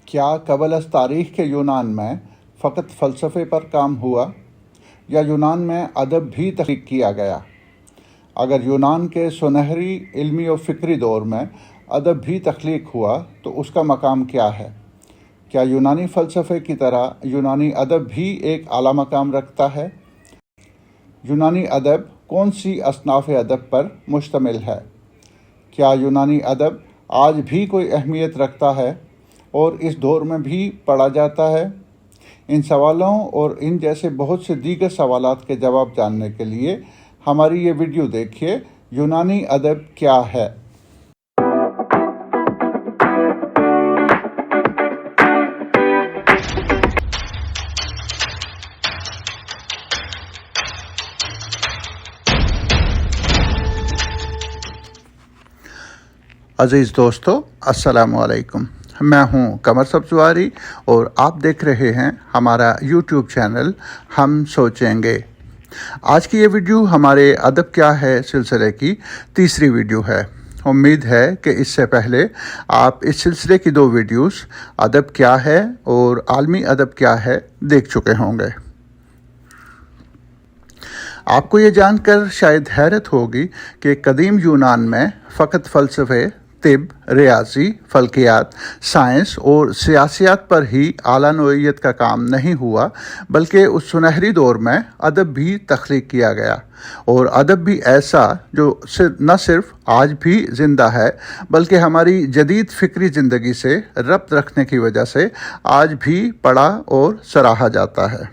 کیا قبل از تاریخ کے یونان میں فقط فلسفے پر کام ہوا یا یونان میں ادب بھی تخلیق کیا گیا؟ اگر یونان کے سنہری علمی و فکری دور میں ادب بھی تخلیق ہوا تو اس کا مقام کیا ہے؟ کیا یونانی فلسفے کی طرح یونانی ادب بھی ایک اعلیٰ مقام رکھتا ہے؟ یونانی ادب کون سی اصناف ادب پر مشتمل ہے؟ کیا یونانی ادب آج بھی کوئی اہمیت رکھتا ہے اور اس دور میں بھی پڑھا جاتا ہے؟ ان سوالوں اور ان جیسے بہت سے دیگر سوالات کے جواب جاننے کے لیے ہماری یہ ویڈیو دیکھیے، یونانی ادب کیا ہے؟ عزیز دوستو، السلام علیکم۔ میں ہوں قمر سبزواری اور آپ دیکھ رہے ہیں ہمارا یوٹیوب چینل ہم سوچیں گے۔ آج کی یہ ویڈیو ہمارے ادب کیا ہے سلسلے کی تیسری ویڈیو ہے۔ امید ہے کہ اس سے پہلے آپ اس سلسلے کی 2 ویڈیوز ادب کیا ہے اور عالمی ادب کیا ہے دیکھ چکے ہوں گے۔ آپ کو یہ جان کر شاید حیرت ہوگی کہ قدیم یونان میں فقط فلسفے، طب، ریاضی، فلکیات، سائنس اور سیاسیات پر ہی اعلیٰ نوعیت کا کام نہیں ہوا، بلکہ اس سنہری دور میں ادب بھی تخلیق کیا گیا، اور ادب بھی ایسا جو نہ صرف آج بھی زندہ ہے بلکہ ہماری جدید فکری زندگی سے ربط رکھنے کی وجہ سے آج بھی پڑھا اور سراہا جاتا ہے۔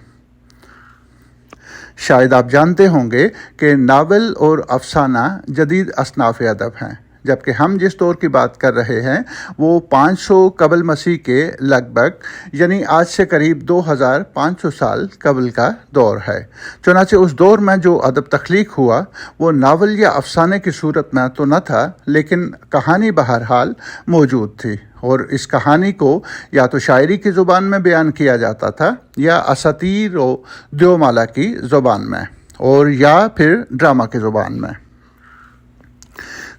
شاید آپ جانتے ہوں گے کہ ناول اور افسانہ جدید اصناف ادب ہیں، جبکہ ہم جس دور کی بات کر رہے ہیں وہ 500 قبل مسیح کے لگ بھگ، یعنی آج سے قریب 2500 سال قبل کا دور ہے۔ چنانچہ اس دور میں جو ادب تخلیق ہوا وہ ناول یا افسانے کی صورت میں تو نہ تھا، لیکن کہانی بہرحال موجود تھی، اور اس کہانی کو یا تو شاعری کی زبان میں بیان کیا جاتا تھا یا اساطیر و دیومالا کی زبان میں، اور یا پھر ڈرامہ کی زبان میں۔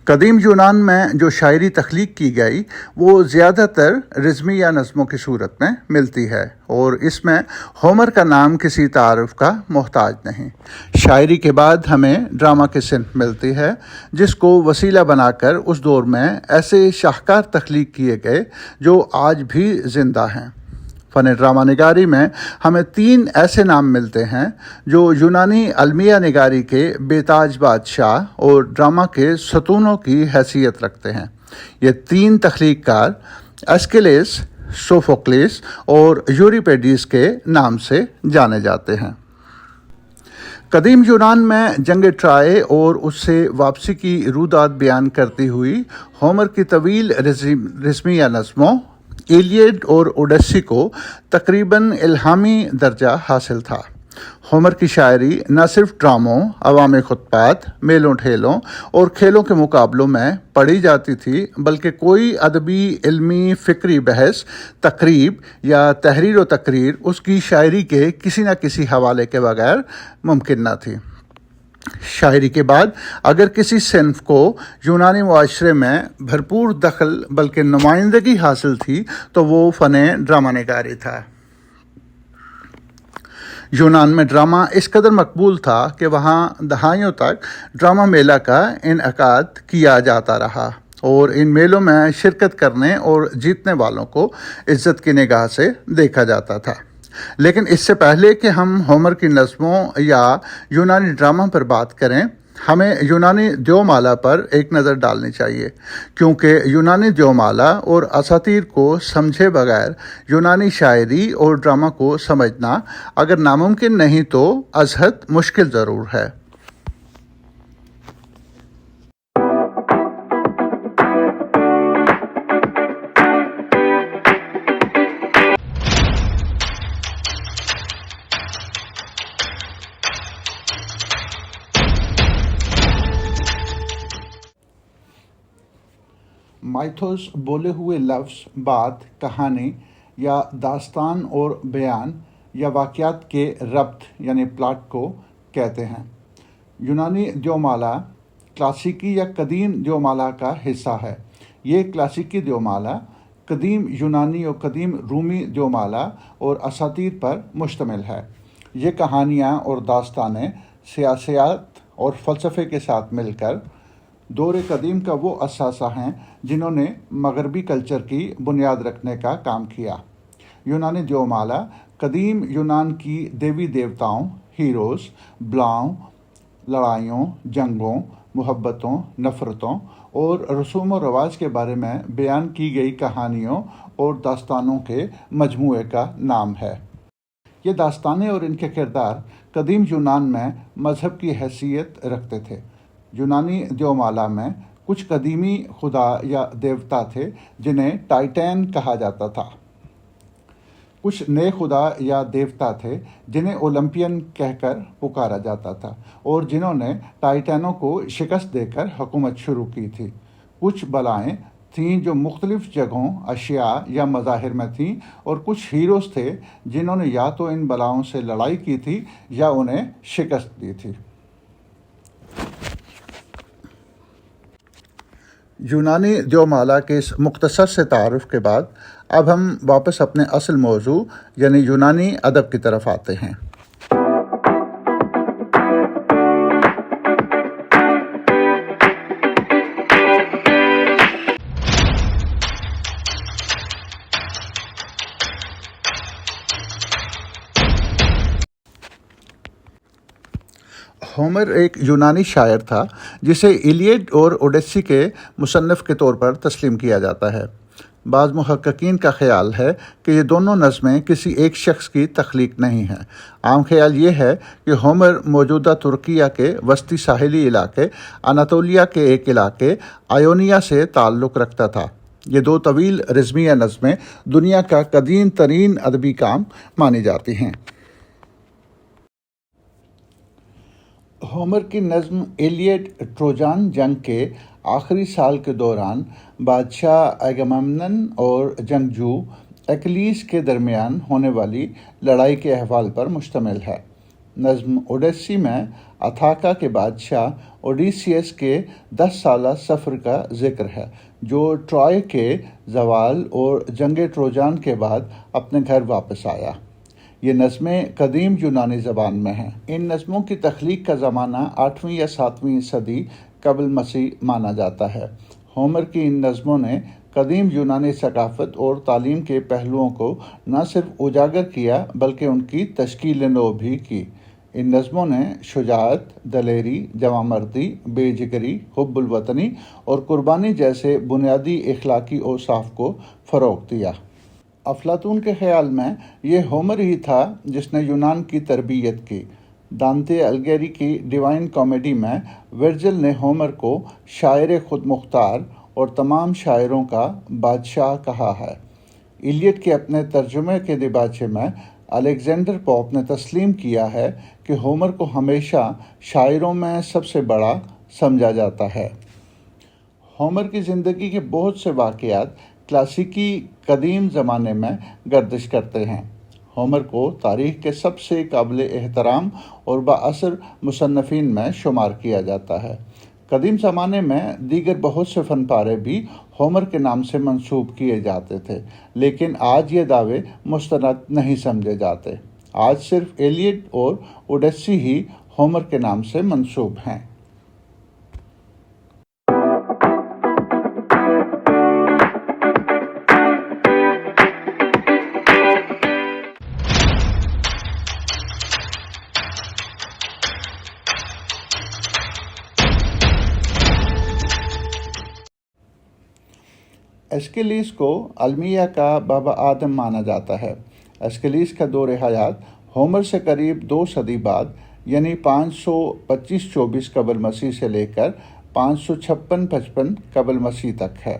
قدیم یونان میں جو شاعری تخلیق کی گئی وہ زیادہ تر رزمی یا نظموں کی صورت میں ملتی ہے، اور اس میں ہومر کا نام کسی تعارف کا محتاج نہیں۔ شاعری کے بعد ہمیں ڈرامہ کی صنف ملتی ہے، جس کو وسیلہ بنا کر اس دور میں ایسے شاہکار تخلیق کیے گئے جو آج بھی زندہ ہیں۔ فن ڈرامہ نگاری میں ہمیں 3 ایسے نام ملتے ہیں جو یونانی المیہ نگاری کے بے تاج بادشاہ اور ڈرامہ کے ستونوں کی حیثیت رکھتے ہیں۔ یہ 3 تخلیق کار ایسکیلس، سوفوکلس اور یوریپیڈیس کے نام سے جانے جاتے ہیں۔ قدیم یونان میں جنگ ٹرائے اور اس سے واپسی کی رودات بیان کرتی ہوئی ہومر کی طویل رزمیہ نظموں ایلیڈ اور اوڈیسی کو تقریباً الہامی درجہ حاصل تھا۔ ہومر کی شاعری نہ صرف ڈراموں، عوامی خطبات، میلوں ٹھیلوں اور کھیلوں کے مقابلوں میں پڑھی جاتی تھی، بلکہ کوئی ادبی، علمی، فکری بحث، تقریب یا تحریر و تقریر اس کی شاعری کے کسی نہ کسی حوالے کے بغیر ممکن نہ تھی۔ شاعری کے بعد اگر کسی صنف کو یونانی معاشرے میں بھرپور دخل بلکہ نمائندگی حاصل تھی تو وہ فن ڈرامہ نگاری تھا۔ یونان میں ڈرامہ اس قدر مقبول تھا کہ وہاں دہائیوں تک ڈرامہ میلہ کا انعقاد کیا جاتا رہا، اور ان میلوں میں شرکت کرنے اور جیتنے والوں کو عزت کی نگاہ سے دیکھا جاتا تھا۔ لیکن اس سے پہلے کہ ہم ہومر کی نظموں یا یونانی ڈرامہ پر بات کریں، ہمیں یونانی دیومالا پر ایک نظر ڈالنی چاہیے، کیونکہ یونانی دیومالا اور اساطیر کو سمجھے بغیر یونانی شاعری اور ڈرامہ کو سمجھنا اگر ناممکن نہیں تو از حد مشکل ضرور ہے۔ مائتھوس بولے ہوئے لفظ، بات، کہانی یا داستان اور بیان یا واقعات کے ربط یعنی پلاٹ کو کہتے ہیں۔ یونانی دیومالا کلاسیکی یا قدیم دیومالا کا حصہ ہے۔ یہ کلاسیکی دیومالا قدیم یونانی اور قدیم رومی دیومالا اور اساطیر پر مشتمل ہے۔ یہ کہانیاں اور داستانیں سیاست اور فلسفے کے ساتھ مل کر دور قدیم کا وہ اثاثہ ہیں جنہوں نے مغربی کلچر کی بنیاد رکھنے کا کام کیا۔ یونانی دیومالا قدیم یونان کی دیوی دیوتاؤں، ہیروز، بلاؤں، لڑائیوں، جنگوں، محبتوں، نفرتوں اور رسوم و رواج کے بارے میں بیان کی گئی کہانیوں اور داستانوں کے مجموعے کا نام ہے۔ یہ داستانیں اور ان کے کردار قدیم یونان میں مذہب کی حیثیت رکھتے تھے۔ یونانی دیومالا میں کچھ قدیمی خدا یا دیوتا تھے جنہیں ٹائٹین کہا جاتا تھا۔ کچھ نئے خدا یا دیوتا تھے جنہیں اولمپین کہہ کر پکارا جاتا تھا اور جنہوں نے ٹائٹینوں کو شکست دے کر حکومت شروع کی تھی۔ کچھ بلائیں تھیں جو مختلف جگہوں، اشیاء یا مظاہر میں تھیں، اور کچھ ہیروز تھے جنہوں نے یا تو ان بلاؤں سے لڑائی کی تھی یا انہیں شکست دی تھی۔ یونانی دیومالا کے اس مختصر سے تعارف کے بعد اب ہم واپس اپنے اصل موضوع یعنی یونانی ادب کی طرف آتے ہیں۔ ہومر ایک یونانی شاعر تھا جسے ایلیڈ اور اوڈیسی کے مصنف کے طور پر تسلیم کیا جاتا ہے۔ بعض محققین کا خیال ہے کہ یہ دونوں نظمیں کسی ایک شخص کی تخلیق نہیں ہیں۔ عام خیال یہ ہے کہ ہومر موجودہ ترکیہ کے وسطی ساحلی علاقے اناطولیہ کے ایک علاقے آئونیا سے تعلق رکھتا تھا۔ یہ دو طویل رزمیہ نظمیں دنیا کا قدیم ترین ادبی کام مانی جاتی ہیں۔ ہومر کی نظم ایلیڈ ٹروجان جنگ کے آخری سال کے دوران بادشاہ اگاممنن اور جنگجو ایکلیز کے درمیان ہونے والی لڑائی کے احوال پر مشتمل ہے۔ نظم اوڈیسی میں اتھاکا کے بادشاہ اوڈیسیس کے 10 سالہ سفر کا ذکر ہے جو ٹرائے کے زوال اور جنگ ٹروجان کے بعد اپنے گھر واپس آیا۔ یہ نظمیں قدیم یونانی زبان میں ہیں۔ ان نظموں کی تخلیق کا زمانہ 8ویں یا 7ویں صدی قبل مسیح مانا جاتا ہے۔ ہومر کی ان نظموں نے قدیم یونانی ثقافت اور تعلیم کے پہلوؤں کو نہ صرف اجاگر کیا بلکہ ان کی تشکیل نو بھی کی۔ ان نظموں نے شجاعت، دلیری، جوانمردی، بے جگری، حب الوطنی اور قربانی جیسے بنیادی اخلاقی اوصاف کو فروغ دیا۔ افلاطون کے خیال میں یہ ہومر ہی تھا جس نے یونان کی تربیت کی۔ دانتے الگیری کی ڈیوائن کامیڈی میں ورجل نے ہومر کو شاعر خود مختار اور تمام شاعروں کا بادشاہ کہا ہے۔ ایلیٹ کے اپنے ترجمے کے دیباچے میں الیگزینڈر پوپ نے تسلیم کیا ہے کہ ہومر کو ہمیشہ شاعروں میں سب سے بڑا سمجھا جاتا ہے۔ ہومر کی زندگی کے بہت سے واقعات کلاسیکی قدیم زمانے میں گردش کرتے ہیں۔ ہومر کو تاریخ کے سب سے قابل احترام اور بااثر مصنفین میں شمار کیا جاتا ہے۔ قدیم زمانے میں دیگر بہت سے فن پارے بھی ہومر کے نام سے منسوب کیے جاتے تھے، لیکن آج یہ دعوے مستند نہیں سمجھے جاتے۔ آج صرف ایلیڈ اور اوڈیسی ہی ہومر کے نام سے منسوب ہیں۔ ایسکیلیس کو المیہ کا بابا آدم مانا جاتا ہے۔ ایسکیلیس کا دور حیات ہومر سے قریب 2 صدی بعد یعنی 525-24 قبل مسیح سے لے کر 556-55 قبل مسیح تک ہے۔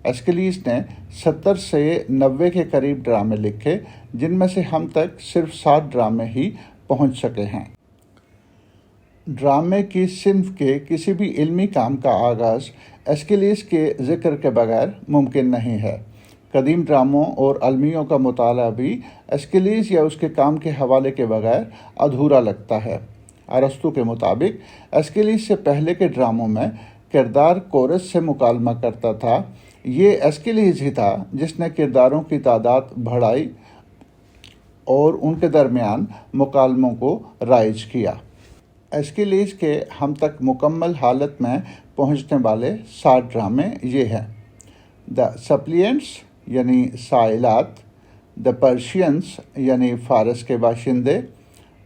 ایسکیلیس نے 70 سے 90 کے قریب ڈرامے لکھے جن میں سے ہم تک صرف 7 ڈرامے ہی پہنچ سکے ہیں۔ ڈرامے کی صنف کے کسی بھی علمی کام کا آغاز ایسکیلیس کے ذکر کے بغیر ممکن نہیں ہے۔ قدیم ڈراموں اور المیوں کا مطالعہ بھی ایسکیلیس یا اس کے کام کے حوالے کے بغیر ادھورا لگتا ہے۔ ارسطو کے مطابق ایسکیلیس سے پہلے کے ڈراموں میں کردار کورس سے مکالمہ کرتا تھا یہ ایسکیلیز ہی تھا جس نے کرداروں کی تعداد بڑھائی اور ان کے درمیان مکالموں کو رائج کیا۔ ایسکیلیز کے ہم تک مکمل حالت میں پہنچنے والے 60 ڈرامے یہ ہیں: دا سپلینٹس یعنی سائلات، دا پرشینس یعنی فارس کے باشندے،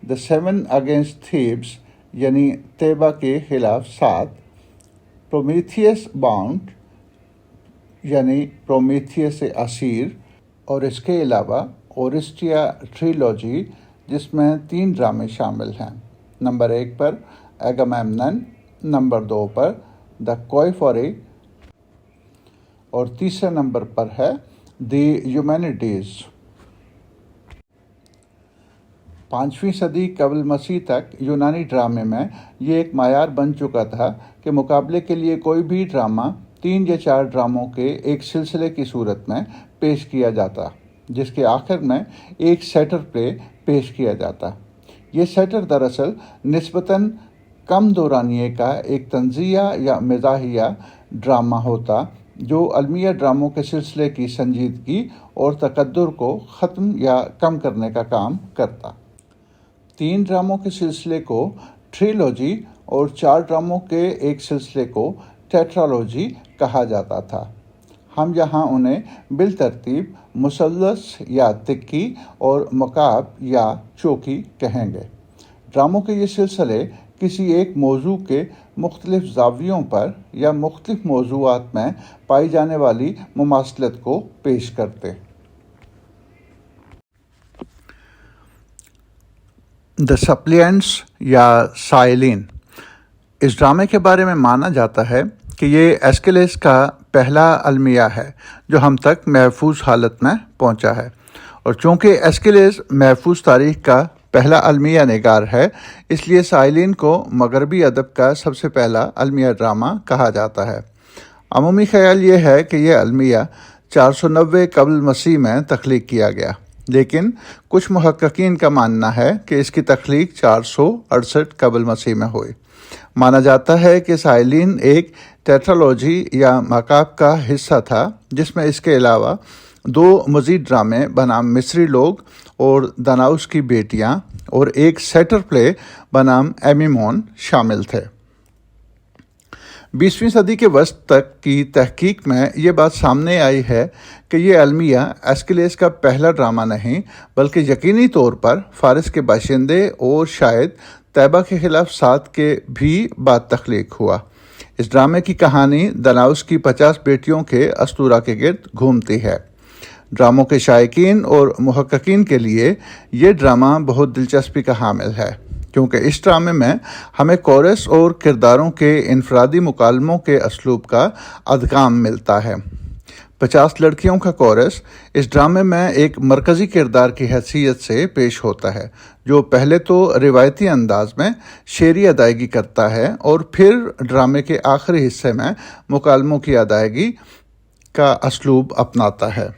دا 7 اگینسٹ تھیبس یعنی طیبہ کے خلاف 7، پرومیتھیس باؤنڈ یعنی پرومیتھیس اسیر، اور اس کے علاوہ اورسٹیا ٹریلوجی جس میں 3 ڈرامے شامل ہیں۔ نمبر 1 پر ایگامیمنن، نمبر 2 پر دا کوئفوری اور تیسرے نمبر پر ہے دی ہیومینٹیز۔ 5ویں صدی قبل مسیح تک یونانی ڈرامے میں یہ ایک معیار بن چکا تھا کہ مقابلے کے لیے کوئی بھی ڈرامہ 3 یا 4 ڈراموں کے ایک سلسلے کی صورت میں پیش کیا جاتا، جس کے آخر میں ایک سیٹر پلے پیش کیا جاتا۔ یہ سیٹر دراصل نسبتاً کم دورانیے کا ایک طنزیہ یا مزاحیہ ڈرامہ ہوتا جو المیہ ڈراموں کے سلسلے کی سنجیدگی اور تقدر کو ختم یا کم کرنے کا کام کرتا۔ 3 ڈراموں کے سلسلے کو ٹریلوجی اور 4 ڈراموں کے ایک سلسلے کو ٹیٹرالوجی کہا جاتا تھا۔ ہم یہاں انہیں بالترتیب مثلث یا تکی اور مکعب یا چوکی کہیں گے۔ ڈراموں کے یہ سلسلے کسی ایک موضوع کے مختلف زاویوں پر یا مختلف موضوعات میں پائی جانے والی مماثلت کو پیش کرتے۔ دا سپلینٹس یا سائلین، اس ڈرامے کے بارے میں مانا جاتا ہے کہ یہ ایسکیلیز کا پہلا المیہ ہے جو ہم تک محفوظ حالت میں پہنچا ہے، اور چونکہ ایسکیلیز محفوظ تاریخ کا پہلا المیہ نگار ہے، اس لیے سائلین کو مغربی ادب کا سب سے پہلا المیہ ڈرامہ کہا جاتا ہے۔ عمومی خیال یہ ہے کہ یہ المیہ 490 قبل مسیح میں تخلیق کیا گیا، لیکن کچھ محققین کا ماننا ہے کہ اس کی تخلیق 468 قبل مسیح میں ہوئی۔ مانا جاتا ہے کہ سائلین ایک ٹیٹرالوجی یا مکعب کا حصہ تھا جس میں اس کے علاوہ 2 مزید ڈرامے بنام مصری لوگ اور داناؤس کی بیٹیاں اور ایک سیٹر پلے بنام ایمیمون شامل تھے۔ 20ویں صدی کے وسط تک کی تحقیق میں یہ بات سامنے آئی ہے کہ یہ المیہ ایسکیلیز کا پہلا ڈرامہ نہیں بلکہ یقینی طور پر فارس کے باشندے اور شاید طیبہ کے خلاف 7 کے بھی بعد تخلیق ہوا۔ اس ڈرامے کی کہانی داناؤس کی 50 بیٹیوں کے اسطورہ کے گرد گھومتی ہے۔ ڈراموں کے شائقین اور محققین کے لیے یہ ڈرامہ بہت دلچسپی کا حامل ہے، کیونکہ اس ڈرامے میں ہمیں کورس اور کرداروں کے انفرادی مکالموں کے اسلوب کا ادغام ملتا ہے۔ 50 لڑکیوں کا کورس اس ڈرامے میں ایک مرکزی کردار کی حیثیت سے پیش ہوتا ہے، جو پہلے تو روایتی انداز میں شعری ادائیگی کرتا ہے اور پھر ڈرامے کے آخری حصے میں مکالموں کی ادائیگی کا اسلوب اپناتا ہے۔